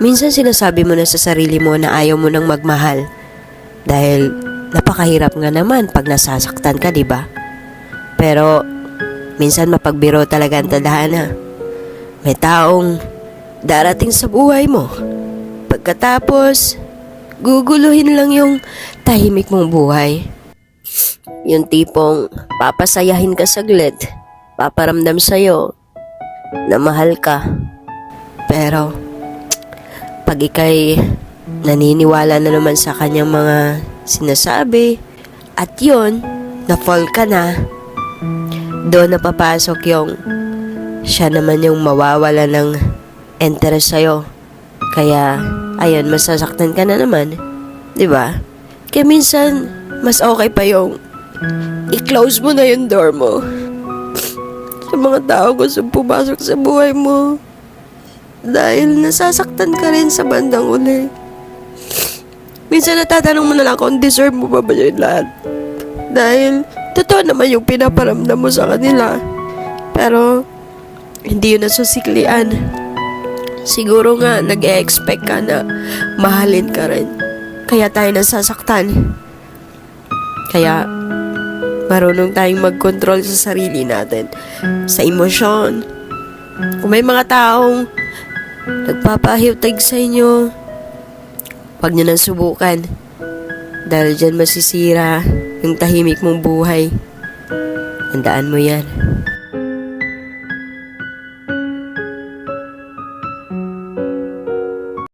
Minsan sinasabi mo na sa sarili mo na ayaw mo nang magmahal. Dahil napakahirap nga naman pag nasasaktan ka, di ba? Pero minsan mapagbiro talaga ang tadhana. May taong darating sa buhay mo. Pagkatapos, guguluhin lang yung tahimik mong buhay. Yung tipong papasayahin ka saglit, paparamdam sa'yo na mahal ka. Pero pag ika'y naniniwala na naman sa kanyang mga sinasabi at yun, na-fall ka na, doon na papasok yung siya naman yung mawawala ng interest sa'yo. Kaya, ayun, masasaktan ka na naman. Diba? Kaya minsan, mas okay pa yung i-close mo na yung door mo sa mga tao gustong pumasok sa buhay mo. Dahil nasasaktan ka rin sa bandang uli. Minsan natatanong mo na lang kung deserve mo ba yun lahat. Dahil totoo naman yung pinaparamdam mo sa kanila. Pero hindi yun nasusiklian. Siguro nga nag-e-expect ka na mahalin ka rin. Kaya tayo nasasaktan. Kaya marunong tayong mag-control sa sarili natin, sa emosyon. Kung may mga taong nagpapahiwtag sa inyo, huwag nyo nang subukan. Dahil dyan masisira yung tahimik mong buhay. Tandaan mo yan.